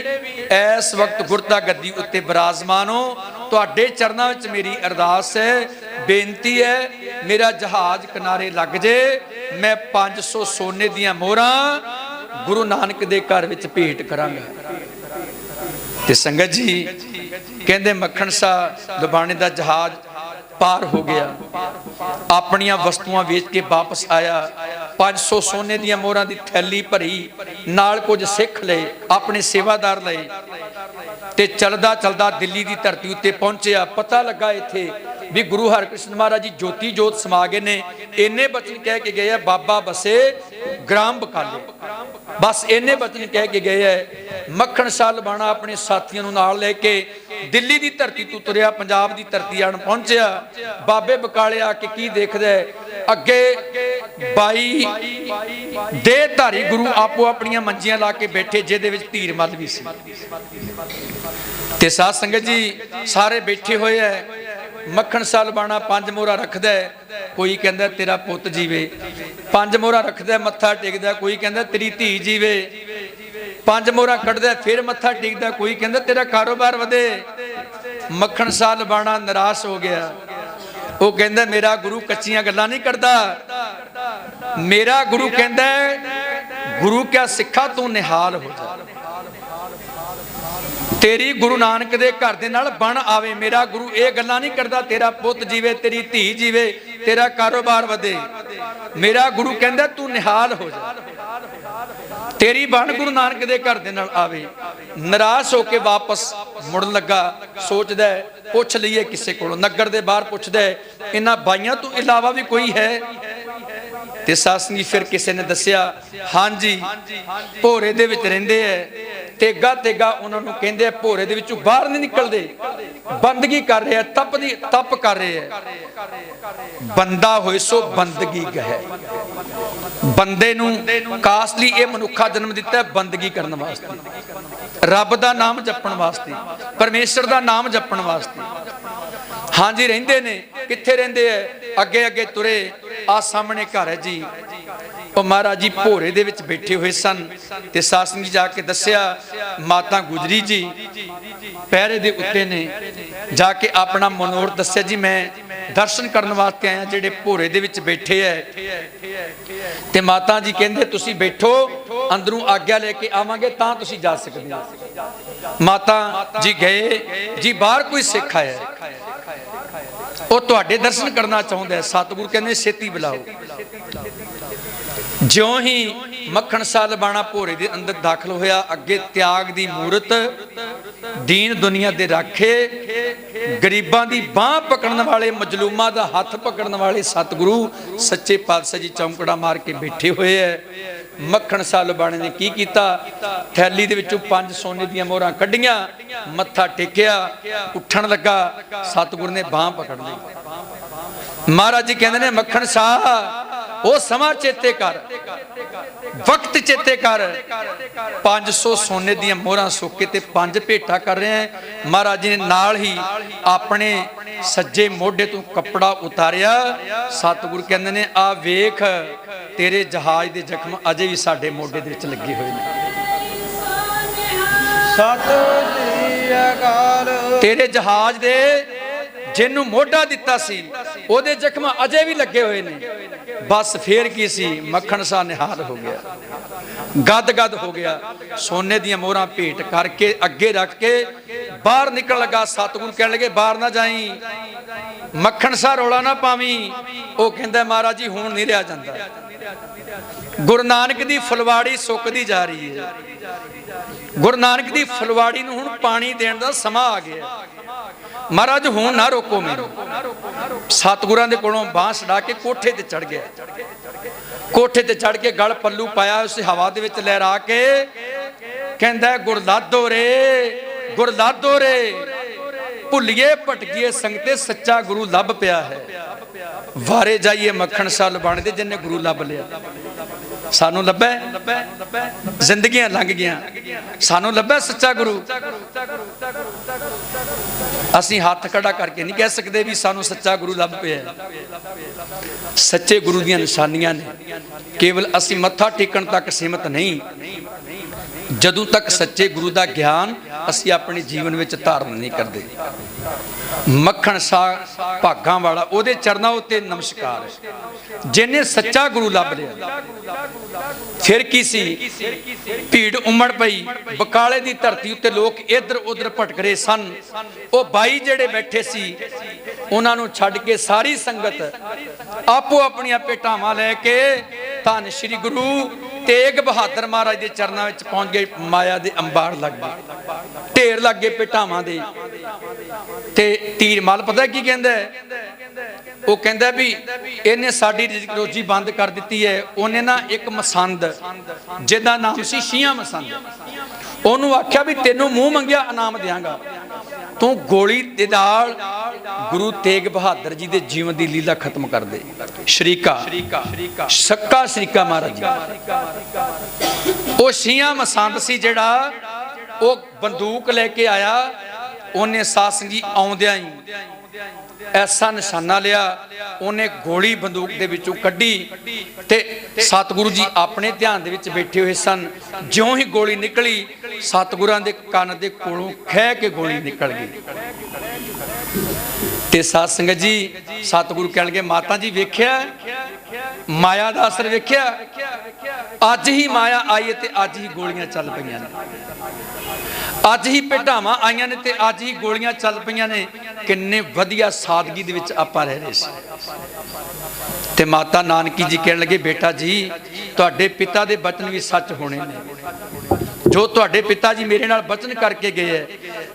ਇਸ ਵਕਤ ਗੁਰਤਾ ਗੱਦੀ ਉੱਤੇ ਬਿਰਾਜਮਾਨ ਹੋ, ਤੁਹਾਡੇ ਚਰਨਾਂ ਵਿੱਚ ਮੇਰੀ ਅਰਦਾਸ ਹੈ, ਬੇਨਤੀ ਹੈ, ਮੇਰਾ ਜਹਾਜ਼ ਕਿਨਾਰੇ ਲੱਗ ਜੇ, ਮੈਂ 500 ਸੋਨੇ ਦੀਆਂ ਮੋਹਰਾਂ ਗੁਰੂ ਨਾਨਕ ਦੇ ਘਰ ਵਿੱਚ ਭੇਟ ਕਰਾਂਗਾ। ਤੇ ਸੰਗਤ ਜੀ ਕਹਿੰਦੇ ਮੱਖਣ ਸ਼ਾਹ ਲੁਬਾਣੇ ਦਾ ਜਹਾਜ਼ ਪਾਰ ਹੋ ਗਿਆ, ਆਪਣੀਆਂ ਵਸਤੂਆਂ ਵੇਚ ਕੇ ਵਾਪਸ ਆਇਆ, 500 ਸੋਨੇ ਦੀਆਂ ਮੋਹਰਾਂ ਦੀ ਥੈਲੀ ਭਰੀ, ਨਾਲ ਕੁਝ ਸਿੱਖ ਲਏ, ਆਪਣੇ ਸੇਵਾਦਾਰ ਲਏ ਤੇ ਚਲਦਾ ਚਲਦਾ ਦਿੱਲੀ ਦੀ ਧਰਤੀ ਉੱਤੇ ਪਹੁੰਚਿਆ। ਪਤਾ ਲੱਗਾ ਇੱਥੇ ਵੀ ਗੁਰੂ ਹਰਿਕ੍ਰਿਸ਼ਨ ਮਹਾਰਾਜ ਜੀ ਜੋਤੀ ਜੋਤ ਸਮਾ ਗਏ ਨੇ। ਇੰਨੇ ਬਚਨ ਕਹਿ ਕੇ ਗਏ ਆ, ਬਾਬਾ ਬਸੇ ਗ੍ਰਾਮ ਬਕਾਲੇ, ਬਸ ਇੰਨੇ ਬਚਨ ਕਹਿ ਕੇ ਗਏ ਹੈ। ਮੱਖਣ ਸ਼ਾਹ ਲੁਬਾਣਾ ਆਪਣੇ ਸਾਥੀਆਂ ਨੂੰ ਨਾਲ ਲੈ ਕੇ ਦਿੱਲੀ ਦੀ ਧਰਤੀ ਤੋਂ ਤੁਰਿਆ, ਪੰਜਾਬ ਦੀ ਧਰਤੀ ਆਣ ਪਹੁੰਚਿਆ। ਬਾਬੇ ਬਕਾਲੇ ਆ ਕੇ ਕੀ ਦੇਖਦਾ ਹੈ, ਅੱਗੇ 22 ਦੇਹਧਾਰੀ ਗੁਰੂ ਆਪੋ ਆਪਣੀਆਂ ਮੰਜੀਆਂ ਲਾ ਕੇ ਬੈਠੇ, ਜਿਹਦੇ ਵਿੱਚ ਧੀਰ ਮੱਲ ਵੀ ਸੀ। ਤੇ ਸਾਧ ਸੰਗਤ ਜੀ ਸਾਰੇ ਬੈਠੇ ਹੋਏ ਐ। ਮੱਖਣ ਸ਼ਾਹ ਲੁਬਾਣਾ 5 ਮੋਹਰਾ ਰੱਖਦਾ ਹੈ, ਕੋਈ ਕਹਿੰਦਾ ਤੇਰਾ ਪੁੱਤ ਜੀਵੇ, 5 ਮੋਹਰਾ ਰੱਖਦਾ, ਮੱਥਾ ਟੇਕਦਾ, ਕੋਈ ਕਹਿੰਦਾ ਤੇਰੀ ਧੀ ਜੀਵੇ, 5 ਮੋਹਰਾ ਕੱਢਦਾ, ਫਿਰ ਮੱਥਾ ਟੇਕਦਾ, ਕੋਈ ਕਹਿੰਦਾ ਤੇਰਾ ਕਾਰੋਬਾਰ ਵਧੇ। ਮੱਖਣ ਸ਼ਾਹ ਲੁਬਾਣਾ ਨਿਰਾਸ਼ ਹੋ ਗਿਆ। ਉਹ ਕਹਿੰਦਾ ਮੇਰਾ ਗੁਰੂ ਕੱਚੀਆਂ ਗੱਲਾਂ ਨਹੀਂ ਕਰਦਾ, ਮੇਰਾ ਗੁਰੂ ਕਹਿੰਦਾ ਗੁਰੂ ਕਿਆ ਸਿੱਖਾ ਤੂੰ ਨਿਹਾਲ ਹੋ ਜਾ, ਤੇਰੀ ਗੁਰੂ ਨਾਨਕ ਦੇ ਘਰ ਦੇ ਨਾਲ ਬਣ ਆਵੇ। ਮੇਰਾ ਗੁਰੂ ਇਹ ਗੱਲਾਂ ਨਹੀਂ ਕਰਦਾ ਤੇਰਾ ਪੁੱਤ ਜੀਵੇ, ਤੇਰੀ ਧੀ ਜੀਵੇ, ਤੇਰਾ ਕਾਰੋਬਾਰ ਵਧੇ। ਮੇਰਾ ਗੁਰੂ ਕਹਿੰਦਾ ਤੂੰ ਨਿਹਾਲ ਹੋ ਜਾ, ਤੇਰੀ ਬਣ ਗੁਰੂ ਨਾਨਕ ਦੇ ਘਰ ਦੇ ਨਾਲ ਆਵੇ। ਨਿਰਾਸ਼ ਹੋ ਕੇ ਵਾਪਸ ਮੁੜਨ ਲੱਗਾ, ਸੋਚਦਾ ਪੁੱਛ ਲਈਏ ਕਿਸੇ ਕੋਲੋਂ। ਨਗਰ ਦੇ ਬਾਹਰ ਪੁੱਛਦਾ ਇਹਨਾਂ ਬਾਈਆਂ ਤੋਂ ਇਲਾਵਾ ਵੀ ਕੋਈ ਹੈ? ਤੇ ਸਾਸਨੀ ਫਿਰ ਕਿਸੇ ਨੇ ਦੱਸਿਆ, ਹਾਂਜੀ ਭੋਰੇ ਦੇ ਵਿੱਚ ਰਹਿੰਦੇ ਐ, ਤੇਗਾ ਤੇਗਾ ਉਹਨਾਂ ਨੂੰ ਕਹਿੰਦੇ ਆ, ਭੋਰੇ ਦੇ ਵਿੱਚੋਂ ਬਾਹਰ ਨਹੀਂ ਨਿਕਲਦੇ, ਬੰਦਗੀ ਕਰ ਰਹੇ ਆ, ਤਪ ਕਰ ਰਹੇ ਆ। ਬੰਦਾ ਹੋਏ ਸੋ ਬੰਦਗੀ ਕਹੇ। ਬੰਦੇ ਨੂੰ ਕਾਸ ਲਈ ਇਹ ਮਨੁੱਖਾ ਜਨਮ ਦਿੱਤਾ ਬੰਦਗੀ ਕਰਨ ਵਾਸਤੇ, ਰੱਬ ਦਾ ਨਾਮ ਜਪਣ ਵਾਸਤੇ, ਪਰਮੇਸ਼ਰ ਦਾ ਨਾਮ ਜਪਣ ਵਾਸਤੇ। ਹਾਂਜੀ ਰਹਿੰਦੇ ਨੇ, ਕਿੱਥੇ ਰਹਿੰਦੇ ਐ? ਅੱਗੇ ਅੱਗੇ ਤੁਰੇ, ਆ ਸਾਹਮਣੇ ਘਰ ਹੈ ਜੀ। ਉਹ ਮਹਾਰਾਜ ਜੀ ਭੋਰੇ ਦੇ ਵਿੱਚ ਬੈਠੇ ਹੋਏ ਸਨ ਤੇ ਸਾਸਨ ਜੀ ਜਾ ਕੇ ਦੱਸਿਆ, ਮਾਤਾ ਗੁਜਰੀ ਜੀ ਪਹਿਰੇ ਦੇ ਉੱਤੇ ਨੇ। ਜਾ ਕੇ ਆਪਣਾ ਮਨੋਰਥ ਦੱਸਿਆ, ਜੀ ਮੈਂ ਦਰਸ਼ਨ ਕਰਨ ਵਾਸਤੇ ਆਇਆ ਜਿਹੜੇ ਭੋਰੇ ਦੇ ਵਿੱਚ ਬੈਠੇ ਐ। ਤੇ ਮਾਤਾ ਜੀ ਕਹਿੰਦੇ ਤੁਸੀਂ ਬੈਠੋ, ਅੰਦਰੋਂ ਆਗਿਆ ਲੈ ਕੇ ਆਵਾਂਗੇ ਤਾਂ ਤੁਸੀਂ ਜਾ ਸਕਦੇ ਹੋ। ਮਾਤਾ ਜੀ ਗਏ ਜੀ, ਬਾਹਰ ਕੋਈ ਸਿੱਖ ਆਇਆ, ਉਹ ਤੁਹਾਡੇ ਦਰਸ਼ਨ ਕਰਨਾ ਚਾਹੁੰਦਾ ਹੈ। ਸਤਿਗੁਰੂ ਕਹਿੰਦੇ ਛੇਤੀ ਬੁਲਾਓ। ਜਿਉਂ ਹੀ ਮੱਖਣ ਸ਼ਾਹ ਲਬਾਣਾ ਭੋਰੇ ਦੇ ਅੰਦਰ ਦਾਖਲ ਹੋਇਆ, ਅੱਗੇ ਤਿਆਗ ਦੀ ਮੂਰਤ, ਦੀਨ ਦੁਨੀਆ ਦੇ ਰਾਖੇ, ਗਰੀਬਾਂ ਦੀ ਬਾਹ ਪਕੜਨ ਵਾਲੇ, ਮਜਲੂਮਾਂ ਦਾ ਹੱਥ ਪਕੜਨ ਵਾਲੇ ਸਤਿਗੁਰੂ ਸੱਚੇ ਪਾਤਸ਼ਾਹ ਜੀ ਚੌਂਕੜਾ ਮਾਰ ਕੇ ਬੈਠੇ ਹੋਏ ਐ। ਮੱਖਣ ਸ਼ਾਹ ਲਬਾਣੇ ਨੇ ਕੀ ਕੀਤਾ? ਥੈਲੀ ਦੇ ਵਿੱਚੋਂ 5 ਸੋਨੇ ਦੀਆਂ ਮੋਹਰਾਂ ਕੱਢੀਆਂ, ਮੱਥਾ ਟੇਕਿਆ, ਉੱਠਣ ਲੱਗਾ, ਸਤਿਗੁਰੂ ਨੇ ਬਾਹ ਪਕੜ ਲਈ। ਮਹਾਰਾਜ ਜੀ ਕਹਿੰਦੇ ਨੇ, ਮੱਖਣ ਸ਼ਾਹ ਉਹ ਸਮਾਂ ਚੇਤੇ ਕਰ, ਵਕਤ ਚੇਤੇ ਕਰ। 500 ਸੋਨੇ ਦੀਆਂ ਮੋਹਰਾਂ ਸੁੱਕੇ ਤੇ 5 ਭੇਟਾ ਕਰ ਰਿਹਾ ਹੈ। ਮਹਾਰਾਜ ਜੀ ਨੇ ਨਾਲ ਹੀ ਆਪਣੇ ਸੱਜੇ ਮੋਢੇ ਤੋਂ ਕੱਪੜਾ ਉਤਾਰਿਆ। ਸਤਿਗੁਰੂ ਕਹਿੰਦੇ ਨੇ, ਆ ਵੇਖ ਤੇਰੇ ਜਹਾਜ਼ ਦੇ ਜ਼ਖਮ ਅਜੇ ਵੀ ਸਾਡੇ ਮੋਢੇ ਦੇ ਵਿੱਚ ਲੱਗੇ ਹੋਏ ਨੇ। ਸਤਿ ਸ੍ਰੀ ਅਕਾਲ। ਤੇਰੇ ਜਹਾਜ਼ ਦੇ ਜਿਹਨੂੰ ਮੋਢਾ ਦਿੱਤਾ ਸੀ ਉਹਦੇ ਜ਼ਖਮ ਅਜੇ ਵੀ ਲੱਗੇ ਹੋਏ ਨੇ। ਬਸ ਫੇਰ ਕੀ ਸੀ? ਮੱਖਣ ਸ਼ਾਹ ਨਿਹਾਲ ਹੋ ਗਿਆ, ਗਦ ਗਦ ਹੋ ਗਿਆ। ਸੋਨੇ ਦੀਆਂ ਮੋਹਰਾਂ ਭੇਟ ਕਰਕੇ ਅੱਗੇ ਰੱਖ ਕੇ ਬਾਹਰ ਨਿਕਲਣ ਲੱਗਾ। ਸਤਿਗੁਰੂ ਕਹਿਣ ਲੱਗੇ, ਬਾਹਰ ਨਾ ਜਾਈ, ਮੱਖਣ ਸ਼ਾਹ ਰੌਲਾ ਨਾ ਪਾਵੀਂ। ਉਹ ਕਹਿੰਦਾ, ਮਹਾਰਾਜ ਜੀ ਹੁਣ ਨਹੀਂ ਰਿਹਾ ਜਾਂਦਾ, ਗੁਰੂ ਨਾਨਕ ਦੀ ਫੁਲਵਾੜੀ ਸੁੱਕਦੀ ਜਾ ਰਹੀ ਹੈ। ਗੁਰੂ ਨਾਨਕ ਦੀ ਫੁਲਵਾੜੀ ਨੂੰ ਹੁਣ ਪਾਣੀ ਦੇਣ ਦਾ ਸਮਾਂ ਆ ਗਿਆ। ਮਹਾਰਾਜ ਹੁਣ ਨਾ ਰੋਕੋ ਮੈਨੂੰ। ਸਤਿਗੁਰਾਂ ਦੇ ਕੋਲੋਂ ਬਾਂਹ ਛਡਾ ਕੇ ਕੋਠੇ ਤੇ ਚੜ ਗਿਆ। ਕੋਠੇ ਤੇ ਚੜ ਕੇ ਗਲ ਪੱਲੂ ਪਾਇਆ, ਉਸ ਹਵਾ ਦੇ ਵਿੱਚ ਲਹਿਰਾ ਕੇ ਕਹਿੰਦਾ, ਗੁਰਦਾਦੋ ਰੇ, ਗੁਰਦਾਦੋ ਰੇ, ਭੁੱਲੀਏ ਭਟਕੀਏ ਸੰਗਤੇ, ਸੱਚਾ ਗੁਰੂ ਲੱਭ ਪਿਆ ਹੈ। ਵਾਰੇ ਜਾਈਏ ਮੱਖਣ ਸ਼ਾਹ ਲਬਾਣੇ ਦੇ, ਜਿੰਨੇ ਗੁਰੂ ਲੱਭ ਲਿਆ। ਸਾਨੂੰ ਲੱਭਾ, ਜ਼ਿੰਦਗੀਆਂ ਲੰਘ ਗਈਆਂ, ਸਾਨੂੰ ਲੱਭਾ ਸੱਚਾ ਗੁਰੂ। ਅਸੀਂ ਹੱਥ ਖੜਾ ਕਰਕੇ ਨਹੀਂ ਕਹਿ ਸਕਦੇ ਵੀ ਸਾਨੂੰ ਸੱਚਾ ਗੁਰੂ ਲੱਭ ਪਿਆ। ਸੱਚੇ ਗੁਰੂ ਦੀਆਂ ਨਿਸ਼ਾਨੀਆਂ ਨੇ, ਕੇਵਲ ਅਸੀਂ ਮੱਥਾ ਟੇਕਣ ਤੱਕ ਸੀਮਤ ਨਹੀਂ। ਜਦੋਂ ਤੱਕ ਸੱਚੇ ਗੁਰੂ ਦਾ ਗਿਆਨ ਅਸੀਂ ਆਪਣੇ ਜੀਵਨ ਵਿੱਚ ਧਾਰਨ ਨਹੀਂ ਕਰਦੇ। ਮੱਖਣ ਸ਼ਾਹ ਭਾਗਾਂ ਵਾਲਾ, ਉਹਦੇ ਚਰਨਾਂ ਉੱਤੇ ਨਮਸਕਾਰ। ਜਿਹਨੇ ਸੱਚਾ ਗੁਰੂ ਲੱਭ ਲਿਆ, ਫਿਰ ਕੀ ਸੀ? ਭੀੜ ਉਮੜ ਪਈ। ਬਕਾਲੇ ਦੀ ਧਰਤੀ ਉੱਤੇ ਲੋਕ ਇੱਧਰ ਉੱਧਰ ਭਟਕ ਰਹੇ ਸਨ। ਉਹ 22 ਜਿਹੜੇ ਬੈਠੇ ਸੀ, ਉਹਨਾਂ ਨੂੰ ਛੱਡ ਕੇ ਸਾਰੀ ਸੰਗਤ ਆਪੋ ਆਪਣੀਆਂ ਭੇਟਾਵਾਂ ਲੈ ਕੇ ਧੰਨ ਸ਼੍ਰੀ ਗੁਰੂ ਤੇਗ ਬਹਾਦਰ ਮਹਾਰਾਜ ਦੇ ਚਰਨਾਂ ਵਿੱਚ ਪਹੁੰਚ ਗਏ। ਮਾਇਆ ਦੇ ਅੰਬਾਰ ਲੱਗ ਗਏ, ਢੇਰ ਲੱਗ ਗਏ ਭੇਟਾਵਾਂ ਦੇ। ਤੇ ਤੀਰ ਮੱਲ ਪਤਾ ਕੀ ਕਹਿੰਦਾ? ਉਹ ਕਹਿੰਦਾ ਵੀ ਇਹਨੇ ਸਾਡੀ ਰਿਜ਼ਕ ਰੋਜੀ ਬੰਦ ਕਰ ਦਿੱਤੀ ਹੈ। ਉਹਨੇ ਨਾ ਇੱਕ ਮਸੰਦ, ਜਿਹਦਾ ਨਾਮ ਸੀ ਸ਼ੀਆਂ ਮਸੰਦ, ਉਹਨੂੰ ਆਖਿਆ ਵੀ ਤੈਨੂੰ ਮੂੰਹ ਮੰਗਿਆ ਇਨਾਮ ਦਿਆਂਗਾ, ਤੂੰ ਗੋਲੀ ਦੇ ਨਾਲ ਗੁਰੂ ਤੇਗ ਬਹਾਦਰ ਜੀ ਦੇ ਜੀਵਨ ਦੀ ਲੀਲਾ ਖਤਮ ਕਰ ਦੇ। ਸ਼ਰੀਕਾ ਸੱਕਾ ਸ਼ਰੀਕਾ ਮਹਾਰਾਜ ਜੀ। ਉਹ ਸ਼ੀਆਂ ਮਸੰਦ ਸੀ ਜਿਹੜਾ, ਉਹ ਬੰਦੂਕ ਲੈ ਕੇ ਆਇਆ। ਉਹਨੇ ਸਾਧ ਸੰਗਤ ਜੀ ਆਉਂਦਿਆਂ ਹੀ ਐਸਾ ਨਿਸ਼ਾਨਾ ਲਿਆ, ਉਹਨੇ ਗੋਲੀ ਬੰਦੂਕ ਦੇ ਵਿੱਚੋਂ ਕੱਢੀ ਤੇ ਸਤਿਗੁਰੂ ਜੀ ਆਪਣੇ ਧਿਆਨ ਦੇ ਵਿੱਚ ਬੈਠੇ ਹੋਏ ਸਨ। ਜਿਉਂ ਹੀ ਗੋਲੀ ਨਿਕਲੀ, ਸਤਿਗੁਰਾਂ ਦੇ ਕੰਨ ਦੇ ਕੋਲੋਂ ਖਹਿ ਕੇ ਗੋਲੀ ਨਿਕਲ ਗਈ। ਤੇ ਸਾਧ ਸੰਗਤ ਜੀ, ਸਤਿਗੁਰੂ ਕਹਿਣ ਲੱਗੇ, ਮਾਤਾ ਜੀ ਵੇਖਿਆ ਮਾਇਆ ਦਾ ਅਸਰ? ਵੇਖਿਆ, ਅੱਜ ਹੀ ਮਾਇਆ ਆਈ ਤੇ ਅੱਜ ਹੀ ਗੋਲੀਆਂ ਚੱਲ ਪਈਆਂ ਨੇ, ਅੱਜ ਹੀ ਭੇਟਾਵਾਂ ਆਈਆਂ ਨੇ ਤੇ ਅੱਜ ਹੀ ਗੋਲੀਆਂ ਚੱਲ ਪਈਆਂ ਨੇ। ਕਿੰਨੇ ਵਧੀਆ ਸਾਦਗੀ ਦੇ ਵਿੱਚ ਆਪਾਂ ਰਹਿ ਰਹੇ ਸੀ। ਤੇ ਮਾਤਾ ਨਾਨਕੀ ਜੀ ਕਹਿਣ ਲੱਗੇ, ਬੇਟਾ ਜੀ, ਤੁਹਾਡੇ ਪਿਤਾ ਦੇ ਬਚਨ ਵੀ ਸੱਚ ਹੋਣੇ ਨੇ। ਜੋ ਤੁਹਾਡੇ ਪਿਤਾ ਜੀ ਮੇਰੇ ਨਾਲ ਬਚਨ ਕਰਕੇ ਗਏ ਹੈ।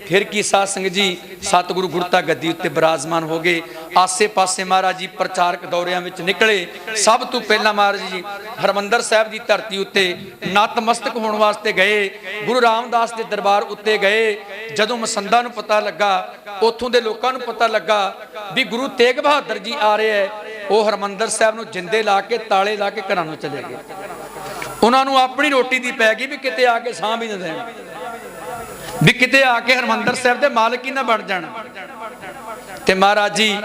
ਫਿਰ ਕੀ ਸਾਧ ਸੰਗਤ ਜੀ, ਸਤਿਗੁਰੂ ਗੁਰਤਾ ਗੱਦੀ ਉੱਤੇ ਬਿਰਾਜਮਾਨ ਹੋ ਗਏ। ਆਸੇ ਪਾਸੇ ਮਹਾਰਾਜ ਜੀ ਪ੍ਰਚਾਰਕ ਦੌਰਿਆਂ ਵਿੱਚ ਨਿਕਲੇ। ਸਭ ਤੋਂ ਪਹਿਲਾਂ ਮਹਾਰਾਜ ਜੀ ਹਰਮੰਦਰ ਸਾਹਿਬ ਦੀ ਧਰਤੀ ਉੱਤੇ ਨਤਮਸਤਕ ਹੋਣ ਵਾਸਤੇ ਗਏ। ਗੁਰੂ ਰਾਮਦਾਸ ਦੇ ਦਰਬਾਰ ਉੱਤੇ ਗਏ। ਜਦੋਂ ਮਸੰਦਾਂ ਨੂੰ ਪਤਾ ਲੱਗਾ, ਉੱਥੋਂ ਦੇ ਲੋਕਾਂ ਨੂੰ ਪਤਾ ਲੱਗਾ ਵੀ ਗੁਰੂ ਤੇਗ ਬਹਾਦਰ ਜੀ ਆ ਰਹੇ ਹੈ, ਉਹ ਹਰਮੰਦਰ ਸਾਹਿਬ ਨੂੰ ਜਿੰਦੇ ਲਾ ਕੇ ਤਾਲੇ ਲਾ ਕੇ ਘਰਾਂ ਨੂੰ ਚਲੇ ਗਏ। ਉਹਨਾਂ ਨੂੰ ਆਪਣੀ ਰੋਟੀ ਦੀ ਪੈ ਗਈ ਵੀ ਕਿਤੇ ਆ ਕੇ ਸਾਂਭ ਹੀ ਨਾ ਦੇਣ, ਵੀ ਕਿਤੇ ਆ ਕੇ ਹਰਮੰਦਰ ਸਾਹਿਬ ਦੇ ਮਾਲਕ ਹੀ ਨਾ ਬਣ ਜਾਣ। ਤੇ ਮਹਾਰਾਜ ਜੀ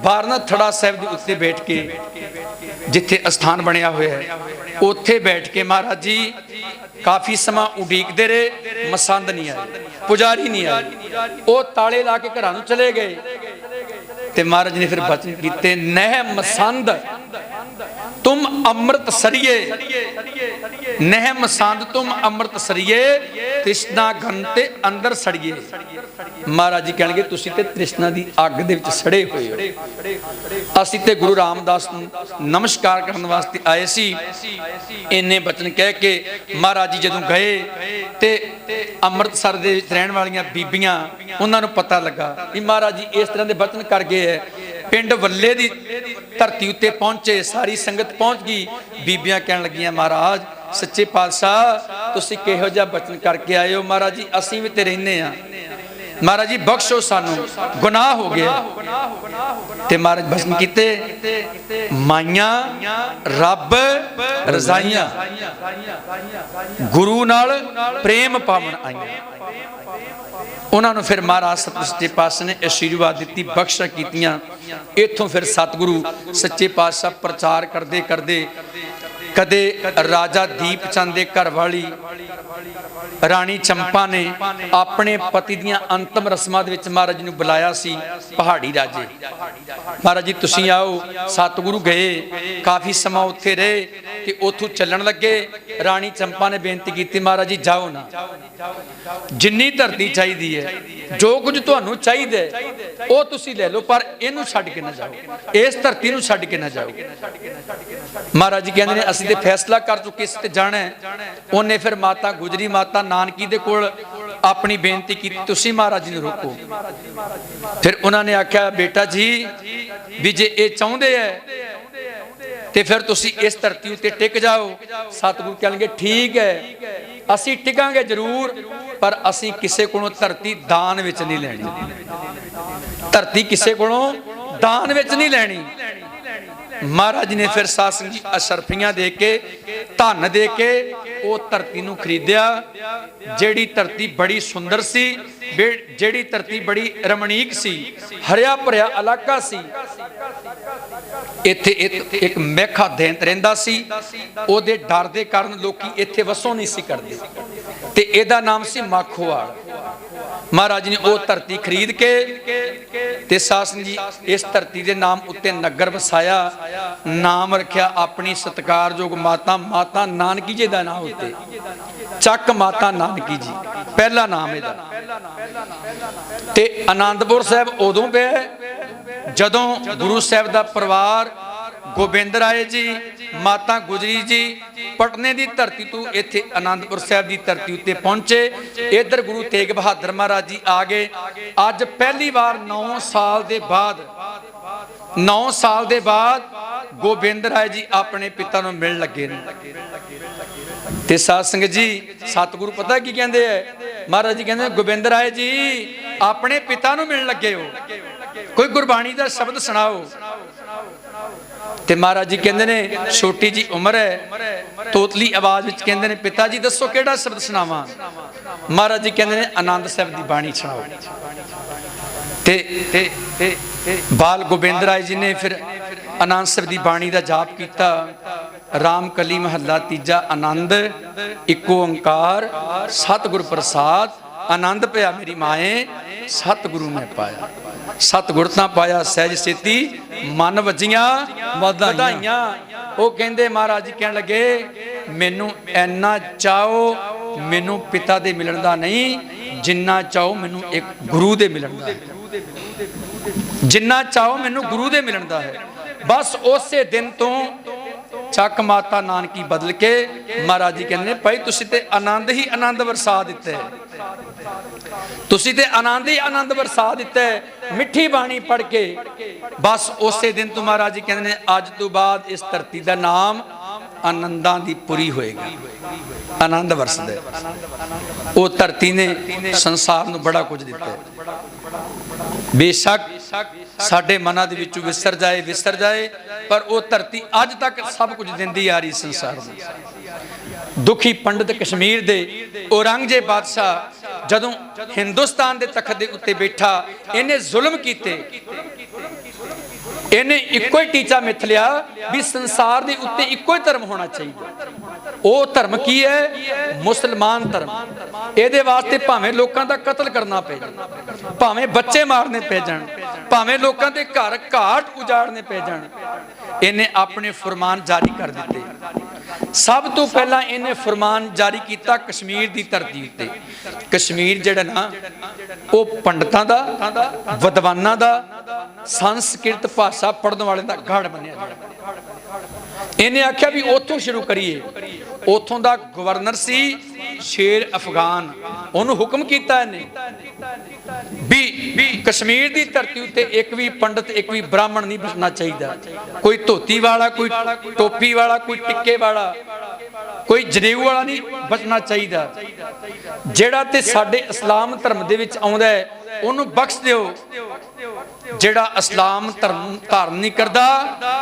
ਬਾਰਨਾ ਥੜਾ ਸਾਹਿਬ ਦੇ ਉੱਤੇ ਬੈਠ ਕੇ, ਜਿੱਥੇ ਅਸਥਾਨ ਬਣਿਆ ਹੋਇਆ ਹੈ, ਉੱਥੇ ਬੈਠ ਕੇ ਮਹਾਰਾਜ ਜੀ ਕਾਫੀ ਸਮਾਂ ਉਡੀਕਦੇ ਰਹੇ। ਮਸੰਦ ਨਹੀਂ ਆਏ, ਪੁਜਾਰੀ ਨਹੀਂ ਆਏ, ਉਹ ਤਾਲੇ ਲਾ ਕੇ ਘਰਾਂ ਨੂੰ ਚਲੇ ਗਏ। ਤੇ ਮਹਾਰਾਜ ਨੇ ਫਿਰ ਬਚਨ ਕੀਤੇ, ਨਹਿ ਮਸੰਦ ਤੁਮ ਅੰਮ੍ਰਿਤ ਸਰੀਏ, ਨਹਿ ਮਸੰਦ ਤੁਮ ਅੰਮ੍ਰਿਤ ਸਰੀਏ, ਤ੍ਰਿਸ਼ਨਾ ਗਨ ਤੇ ਅੰਦਰ ਸੜੀਏ। ਮਹਾਰਾਜ ਜੀ ਕਹਿਣਗੇ ਤੁਸੀਂ ਤੇ ਤ੍ਰਿਸ਼ਨਾ ਦੀ ਅੱਗ ਦੇ ਵਿੱਚ ਸੜੇ ਹੋਏ ਹੋ। ਅਸੀਂ ਤੇ ਗੁਰੂ ਰਾਮਦਾਸ ਨੂੰ ਨਮਸਕਾਰ ਕਰਨ ਵਾਸਤੇ ਆਏ ਸੀ। ਇੰਨੇ ਬਚਨ ਕਹਿ ਕੇ ਮਹਾਰਾਜ ਜੀ ਜਦੋਂ ਗਏ ਤੇ ਅੰਮ੍ਰਿਤਸਰ ਦੇ ਵਿੱਚ ਰਹਿਣ ਵਾਲੀਆਂ ਬੀਬੀਆਂ, ਉਹਨਾਂ ਨੂੰ ਪਤਾ ਲੱਗਾ ਕਿ ਮਹਾਰਾਜ ਜੀ ਇਸ ਤਰ੍ਹਾਂ ਦੇ ਬਚਨ ਕਰ ਗਏ ਹੈ। ਪਿੰਡ ਵੱਲੇ ਦੀ ਧਰਤੀ ਉੱਤੇ ਪਹੁੰਚੇ, ਸਾਰੀ ਸੰਗਤ ਪਹੁੰਚ ਗਈ। ਬੀਬੀਆਂ ਕਹਿਣ ਲੱਗੀਆਂ ਮਹਾਰਾਜ ਸੱਚੇ ਪਾਤਸ਼ਾਹ ਤੁਸੀਂ ਕਿਹੋ ਜਿਹਾ ਬਚਨ ਕਰਕੇ ਆਏ ਹੋ। ਮਹਾਰਾਜ ਜੀ ਅਸੀਂ ਵੀ ਤੇ ਰਹਿੰਦੇ ਆ, ਮਹਾਰਾਜ ਜੀ ਬਖਸ਼ੋ ਸਾਨੂੰ, ਗੁਨਾਹ ਹੋ ਗਿਆ। ਤੇ ਮਹਾਰਾਜ ਬਚਨ ਕੀਤੇ ਮਾਈਆਂ ਰੱਬ ਰਜ਼ਾਈਆਂ, ਗੁਰੂ ਨਾਲ ਪ੍ਰੇਮ ਪਾਵਣ ਆਈਆਂ। ਉਹਨਾਂ ਨੂੰ ਫਿਰ ਮਹਾਰਾਜ ਸੱਚੇ ਪਾਤਸ਼ਾਹ ਨੇ ਆਸ਼ੀਰਵਾਦ ਦਿੱਤੀ, ਬਖਸ਼ਾ ਕੀਤੀਆਂ। ਇੱਥੋਂ ਫਿਰ ਸਤਿਗੁਰੂ ਸੱਚੇ ਪਾਤਸ਼ਾਹ ਪ੍ਰਚਾਰ ਕਰਦੇ ਕਰਦੇ ਕਦੇ ਰਾਜਾ ਦੀਪ ਚੰਦ ਦੇ ਘਰ ਵਾਲੀ ਰਾਣੀ ਚੰਪਾ ਨੇ ਆਪਣੇ ਪਤੀ ਦੀਆਂ ਅੰਤਮ ਰਸਮਾਂ ਦੇ ਵਿੱਚ ਮਹਾਰਾਜ ਨੂੰ ਬੁਲਾਇਆ ਸੀ। ਪਹਾੜੀ ਰਾਜੇ ਮਹਾਰਾਜ ਜੀ ਤੁਸੀਂ ਆਓ। ਸਤਿਗੁਰੂ ਗਏ, ਕਾਫੀ ਸਮਾਂ ਉੱਥੇ ਰਹੇ ਤੇ ਉੱਥੋਂ ਚੱਲਣ ਲੱਗੇ। ਰਾਣੀ ਚੰਪਾ ਨੇ ਬੇਨਤੀ ਕੀਤੀ ਮਹਾਰਾਜ ਜੀ ਜਾਓ ਨਾ, ਜਿੰਨੀ ਧਰਤੀ ਚਾਹੀਦੀ ਹੈ, ਜੋ ਕੁਝ ਤੁਹਾਨੂੰ ਚਾਹੀਦਾ ਉਹ ਤੁਸੀਂ ਲੈ ਲਓ, ਪਰ ਇਹਨੂੰ ਛੱਡ ਕੇ ਨਾ ਜਾਓ, ਇਸ ਧਰਤੀ ਨੂੰ ਛੱਡ ਕੇ ਨਾ ਜਾਓ। ਮਹਾਰਾਜ ਜੀ ਕਹਿੰਦੇ ਨੇ ਅਸੀਂ ਤੇ ਫੈਸਲਾ ਕਰ ਚੁੱਕੇ ਸੀ ਤੇ ਜਾਣਾ ਹੈ। ਉਹਨੇ ਫਿਰ ਮਾਤਾ ਗੁਜਰੀ ਮਾਤਾ ਨਾਨਕੀ ਦੇ ਕੋਲ ਆਪਣੀ ਬੇਨਤੀ ਕੀਤੀ ਤੁਸੀਂ ਮਹਾਰਾਜ ਜੀ ਨੂੰ ਰੋਕੋ। ਫਿਰ ਉਹਨਾਂ ਨੇ ਆਖਿਆ ਬੇਟਾ ਜੀ ਵੀ ਜੇ ਇਹ ਚਾਹੁੰਦੇ ਹੈ ਤੇ ਫਿਰ ਤੁਸੀਂ ਇਸ ਧਰਤੀ ਉੱਤੇ ਟਿਕ ਜਾਓ। ਸਤਿਗੁਰੂ ਕਹਿਣਗੇ ਠੀਕ ਹੈ ਅਸੀਂ ਟਿਕਾਂਗੇ ਜ਼ਰੂਰ, ਪਰ ਅਸੀਂ ਕਿਸੇ ਕੋਲੋਂ ਧਰਤੀ ਦਾਨ ਵਿੱਚ ਨਹੀਂ ਲੈਣੀ। ਧਰਤੀ ਕਿਸੇ ਕੋਲੋਂ ਦਾਨ ਵਿੱਚ ਨਹੀਂ ਲੈਣੀ। ਮਹਾਰਾਜ ਨੇ ਫਿਰ ਸਾਧ ਸੰਗਤ ਜੀ ਅਸ਼ਰਫੀਆਂ ਦੇ ਕੇ ਧਨ ਦੇ ਕੇ ਉਹ ਧਰਤੀ ਨੂੰ ਖਰੀਦਿਆ। ਜਿਹੜੀ ਧਰਤੀ ਬੜੀ ਸੁੰਦਰ ਸੀ, ਜਿਹੜੀ ਧਰਤੀ ਬੜੀ ਰਮਣੀਕ ਸੀ, ਹਰਿਆ ਭਰਿਆ ਇਲਾਕਾ ਸੀ। ਇੱਥੇ ਇੱਕ ਮੇਖਾ ਦੈਂਤ ਰਹਿੰਦਾ ਸੀ, ਉਹਦੇ ਡਰ ਦੇ ਕਾਰਨ ਲੋਕੀ ਇੱਥੇ ਵਸੋਂ ਨਹੀਂ ਸੀ ਕਰਦੇ ਤੇ ਇਹਦਾ ਨਾਮ ਸੀ ਮਾਖੋਵਾਲ। ਮਹਾਰਾਜ ਨੇ ਉਹ ਧਰਤੀ ਖਰੀਦ ਕੇ ਤੇ ਸਾਧ ਸੰਗਤ ਜੀ ਇਸ ਧਰਤੀ ਦੇ ਨਾਮ ਉੱਤੇ ਨਗਰ ਵਸਾਇਆ। ਨਾਮ ਰੱਖਿਆ ਆਪਣੀ ਸਤਿਕਾਰਯੋਗ ਮਾਤਾ ਨਾਨਕੀ ਜੀ ਦਾ ਨਾਮ ਉੱਤੇ, ਚੱਕ ਮਾਤਾ ਨਾਨਕੀ ਜੀ ਪਹਿਲਾ ਨਾਮ ਇਹਦਾ। ਤੇ ਆਨੰਦਪੁਰ ਸਾਹਿਬ ਉਦੋਂ ਪਿਆ ਜਦੋਂ ਗੁਰੂ ਸਾਹਿਬ ਦਾ ਪਰਿਵਾਰ ਗੋਬਿੰਦ ਰਾਏ ਜੀ, ਮਾਤਾ ਗੁਜਰੀ ਜੀ ਪਟਨੇ ਦੀ ਧਰਤੀ ਤੋਂ ਇੱਥੇ ਆਨੰਦਪੁਰ ਸਾਹਿਬ ਦੀ ਧਰਤੀ ਉੱਤੇ ਪਹੁੰਚੇ। ਇੱਧਰ ਗੁਰੂ ਤੇਗ ਬਹਾਦਰ ਮਹਾਰਾਜ ਜੀ ਆ ਗਏ। ਅੱਜ ਪਹਿਲੀ ਵਾਰ 9 ਸਾਲ ਦੇ ਬਾਅਦ ਗੋਬਿੰਦ ਰਾਏ ਜੀ ਆਪਣੇ ਪਿਤਾ ਨੂੰ ਮਿਲਣ ਲੱਗੇ ਨੇ। ਤੇ ਸਾਧ ਸੰਗਤ ਜੀ ਸਤਿਗੁਰੂ ਪਤਾ ਕੀ ਕਹਿੰਦੇ ਐ? ਮਹਾਰਾਜ ਜੀ ਕਹਿੰਦੇ ਗੋਬਿੰਦ ਰਾਏ ਜੀ ਆਪਣੇ ਪਿਤਾ ਨੂੰ ਮਿਲਣ ਲੱਗੇ ਹੋ, ਕੋਈ ਗੁਰਬਾਣੀ ਦਾ ਸ਼ਬਦ ਸੁਣਾਓ। ਤੇ ਮਹਾਰਾਜ ਜੀ ਕਹਿੰਦੇ ਨੇ ਛੋਟੀ ਜੀ ਉਮਰ ਹੈ, ਤੋਤਲੀ ਆਵਾਜ਼ ਵਿੱਚ ਕਹਿੰਦੇ ਨੇ ਪਿਤਾ ਜੀ ਦੱਸੋ ਕਿਹੜਾ ਸ਼ਬਦ ਸੁਣਾਵਾਂ। ਮਹਾਰਾਜ ਜੀ ਕਹਿੰਦੇ ਨੇ ਆਨੰਦ ਸਾਹਿਬ ਦੀ ਬਾਣੀ ਸੁਣਾਓ। ਤੇ ਬਾਲ ਗੋਬਿੰਦ ਰਾਏ ਜੀ ਨੇ ਫਿਰ ਆਨੰਦ ਸਾਹਿਬ ਦੀ ਬਾਣੀ ਦਾ ਜਾਪ ਕੀਤਾ। ਰਾਮ ਕਲੀ ਮਹੱਲਾ ਤੀਜਾ ਆਨੰਦ ਇੱਕੋ ਓੰਕਾਰ ਸਤਿਗੁਰ ਪ੍ਰਸਾਦ, ਆਨੰਦ ਪਿਆ ਮੇਰੀ ਮਾਏ ਸਤਿਗੁਰੂ ਮੈਂ ਪਾਇਆ। ਸਤਿਗੁਰ ਤਾਂ ਪਾਇਆ ਸਹਿਜ ਸੇਤੀ, ਮਨ ਵੱਜੀਆਂ ਵਧਾਈਆਂ। ਉਹ ਕਹਿੰਦੇ ਮਹਾਰਾਜ ਜੀ ਕਹਿਣ ਲੱਗੇ ਮੈਨੂੰ ਇੰਨਾ ਚਾਹੋ ਮੈਨੂੰ ਪਿਤਾ ਦੇ ਮਿਲਣ ਦਾ ਨਹੀਂ, ਜਿੰਨਾ ਚਾਹੋ ਮੈਨੂੰ ਇੱਕ ਗੁਰੂ ਦੇ ਮਿਲਣ ਦਾ ਹੈ। ਜਿੰਨਾ ਚਾਹੋ ਮੈਨੂੰ ਗੁਰੂ ਦੇ ਮਿਲਣ ਦਾ ਹੈ। ਬਸ ਉਸੇ ਦਿਨ ਤੋਂ ਚੱਕ ਮਾਤਾ ਨਾਨਕੀ ਬਦਲ ਕੇ ਮਹਾਰਾਜ ਜੀ ਕਹਿੰਦੇ ਨੇ ਭਾਈ ਤੁਸੀਂ ਤੇ ਆਨੰਦ ਹੀ ਆਨੰਦ ਵਰਸਾ ਦਿੱਤਾ ਹੈ, ਤੁਸੀਂ ਤੇ ਆਨੰਦ ਹੀ ਆਨੰਦ ਵਰਸਾ ਦਿੱਤਾ ਹੈ ਮਿੱਠੀ ਬਾਣੀ ਪੜ੍ਹ ਕੇ। ਬਸ ਉਸੇ ਦਿਨ ਤੋਂ ਮਹਾਰਾਜ ਜੀ ਕਹਿੰਦੇ ਨੇ ਅੱਜ ਤੋਂ ਬਾਅਦ ਇਸ ਧਰਤੀ ਦਾ ਨਾਮ ਆਨੰਦਾਂ ਦੀ ਪੁਰੀ ਹੋਏਗਾ। ਆਨੰਦ ਵਰਸਦਾ। ਉਹ ਧਰਤੀ ਨੇ ਸੰਸਾਰ ਨੂੰ ਬੜਾ ਕੁਝ ਦਿੱਤਾ। ਬੇਸ਼ੱਕ ਸਾਡੇ ਮਨਾਂ ਦੇ ਵਿੱਚੋਂ ਵਿਸਰ ਜਾਏ ਪਰ ਉਹ ਧਰਤੀ ਅੱਜ ਤੱਕ ਸਭ ਕੁਝ ਦਿੰਦੀ ਆ ਰਹੀ ਸੰਸਾਰ ਨੂੰ। ਦੁਖੀ ਪੰਡਤ ਕਸ਼ਮੀਰ ਦੇ ਔਰੰਗਜ਼ੇਬ ਬਾਦਸ਼ਾਹ ਜਦੋਂ ਹਿੰਦੁਸਤਾਨ ਦੇ ਤਖਤ ਦੇ ਉੱਤੇ ਬੈਠਾ, ਇਹਨੇ ਜ਼ੁਲਮ ਕੀਤੇ। ਇਹਨੇ ਇੱਕੋ ਹੀ ਟੀਚਾ ਮਿੱਥ ਲਿਆ ਵੀ ਸੰਸਾਰ ਦੇ ਉੱਤੇ ਇੱਕੋ ਹੀ ਧਰਮ ਹੋਣਾ ਚਾਹੀਦਾ। ਉਹ ਧਰਮ ਕੀ ਹੈ? ਮੁਸਲਮਾਨ ਧਰਮ। ਇਹਦੇ ਵਾਸਤੇ ਭਾਵੇਂ ਲੋਕਾਂ ਦਾ ਕਤਲ ਕਰਨਾ ਪੈ ਜਾਣ, ਭਾਵੇਂ ਬੱਚੇ ਮਾਰਨੇ ਪੈ ਜਾਣ, ਭਾਵੇਂ ਲੋਕਾਂ ਦੇ ਘਰ ਘਾਟ ਉਜਾੜਨੇ ਪੈ ਜਾਣ, ਇਹਨੇ ਆਪਣੇ ਫਰਮਾਨ ਜਾਰੀ ਕਰ ਦਿੱਤੇ। सब तो पहला इन्हें फरमान जारी किया कश्मीर की धरती उत्ते। कश्मीर जिहड़ा ना वो पंडितां दा विद्वानां दा संस्कृत भाषा पढ़न वाले दा गढ़ बनिया। इन्हें आख्या भी उतों शुरू करिए। उतों का गवर्नर सी शेर अफगान, उन्होंने हुक्म किया भी कश्मीर की धरती उत्ते एक भी पंडित एक भी ब्राह्मण नहीं बसना चाहिए। कोई धोती वाला, कोई टोपी वाला, कोई टिक्के वाला, कोई जनेऊ वाला नहीं बचना चाहिए। जेड़ा ते साडे इस्लाम धर्म दे विच आउंदा है उन्होंने बख्श दिओ, जेड़ा इस्लाम धर्म धारण नहीं करता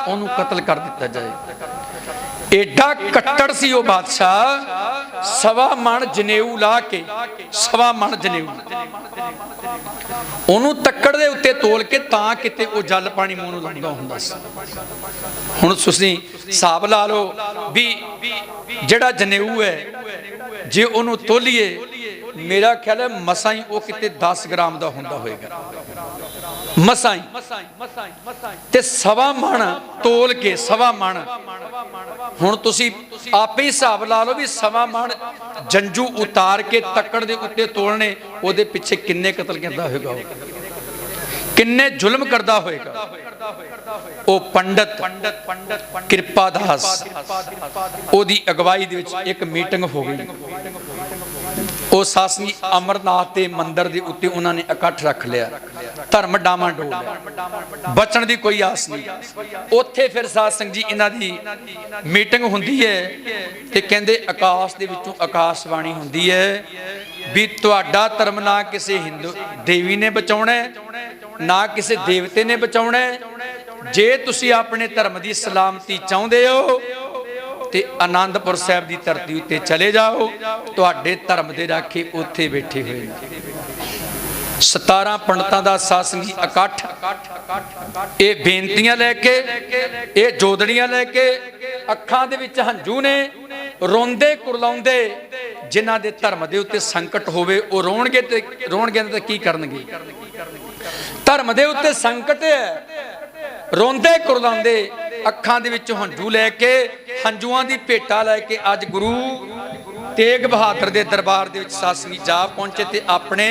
उन्होंने कतल कर दिता जाए। एडा कट्टड़ सी वो बादशाह, सवा मन जनेऊ ला के, सवा मन जनेऊ उन्होंने तक्कड़ दे उत्ते तोल के तां किते वो जल पानी मूंह नूं लंघदा हुंदा सी। हुण तुसीं हिसाब ला लो भी जेड़ा जनेऊ है जे उन्होंने तोलीए मेरा ख्याल है मसाई वो किते 10 ग्राम का हुंदा होएगा, मसाई ते सवा मन तोल के, सवा मन। हुण तुसीं आपे ही हिसाब ला लो भी सवा मन जंजू उतार के तक्कड़ दे उत्ते तोलने, ओदे पिछे किन्ने कतल करदा होएगा, किन्ने जुल्म करदा होएगा। ओ पंडित कृपादास ओदी अगवाई दे विच एक मीटिंग हो गई। ओ सासनी अमरनाथ के मंदिर के उत्ते उन्होंने इकट्ठ रख लिया, धर्म डामा डोल बचन की कोई आस नहीं। उत्थे फिर साध संगत जी इन्हां दी मीटिंग हुंदी है ते कहंदे आकाश दे विचों आकाशवाणी हुंदी है भी तुहाडा धर्म ना किसी हिंदू देवी ने बचाउणा ना किसी देवते ने बचाउणा। जे तुसीं अपने धर्म की सलामती चाहुंदे हो ते आनंदपुर साहब की धरती उत्ते चले जाओ, तुहाडे धर्म दे राखे उत्थे बैठे हुए। 17 पंडितां दा साध संगत इकट्ठ, ये बेनतियां लैके, ये जोदड़ियां लैके, अखां दे विच हंझू ने, रोंदे कुरलाउंदे। जिन्हां दे धर्म दे उत्ते संकट होवे वो रोणगे ते की करनगे। धर्म दे उत्ते संकट है, रोंदे कुरलाउंदे, अखां दे विच हंझू लैके, हंझूआं दी भेटा लैके अज गुरु तेग बहादुर दे दरबार दे विच साध संगत जा पहुंचे ते अपने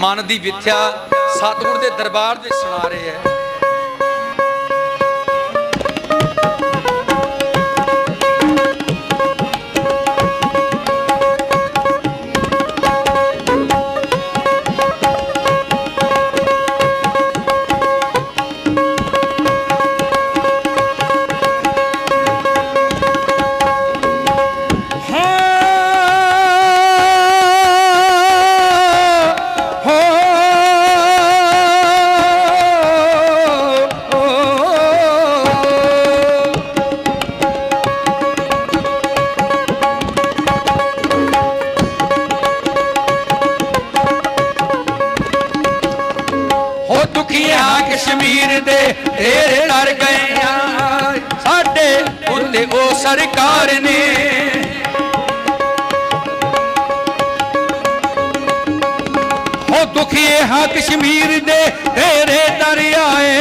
मन दी विथ्या सतगुर दे दरबार दे सुना रहे हैं। कश्मीर दे तेरे डर गए साडे उत्ते ओ सरकार ने। हो दुखिए हाँ कश्मीर दे तेरे डर आए,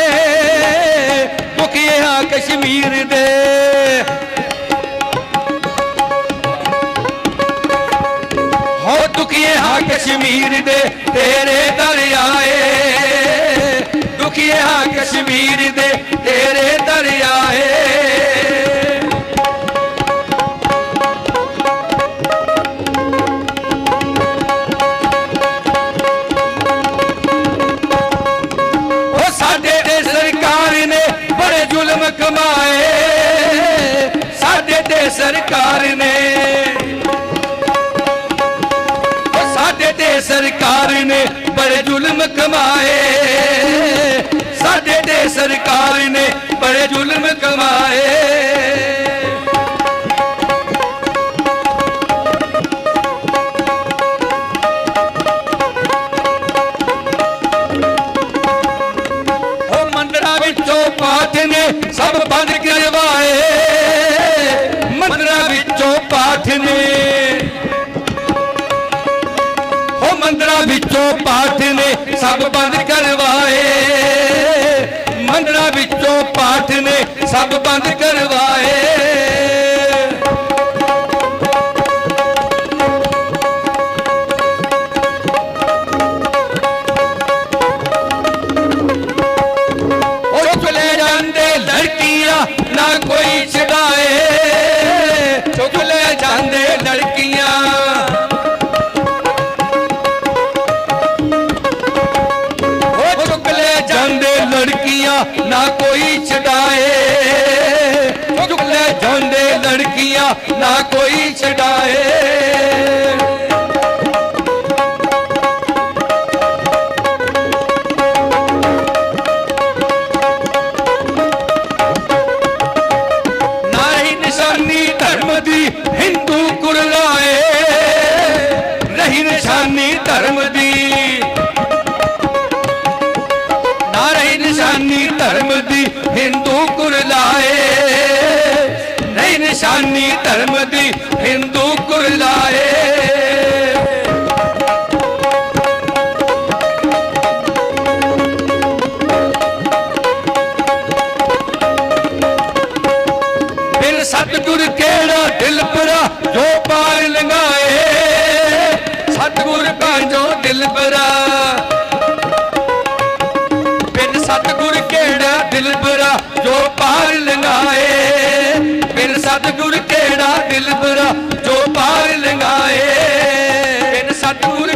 दुखिए हाँ कश्मीर दे। हो दुखिए हाँ कश्मीर दे तेरे डर आए, दुखिए हाँ कश्मीर दे तेरे दर आए। ओ साडे ते सरकार ने बड़े जुल्म कमाए, साडे ते सरकार ने, ओ साडे ते सरकार ने बड़े जुल्म कमाए, साडे ते सरकार ने बड़े जुल्म कमाए। ओ मंदिरां विचों पाठ ने सब बंद करवाए, मंदिरां विचों पाठ ने, ओ मंदिरां विचों पाठ ने सब बंद करवाए, मंदिरां विचों पाठ ने सब बंद करवाए। ਨਿਸ਼ਾਨੀ ਧਰਮ ਦੀ ਹਿੰਦੂ ਕੁਰਲਾਏ। ਬਿਨ ਸਤਿਗੁਰ ਕਿਹੜਾ ਦਿਲ ਭਰਾ ਜੋ ਪਾਰ ਲੰਘਾਏ। ਸਤਿਗੁਰ ਭਾਂਜੋ ਦਿਲ ਭਰਾ, ਬਿਨ ਸਤਿਗੁਰ ਕਿਹੜਾ ਦਿਲ ਭਰਾ ਜੋ ਪਾਰ ਲੰਘਾਏ। ਬਿਨ ਸਤਿਗੁਰ ਕਿਹੜਾ ਦਿਲ ਭਰਾ ਜੋ ਪਾਰ ਲੰਘਾਏ। ਬਿਨ ਸਤਿਗੁਰ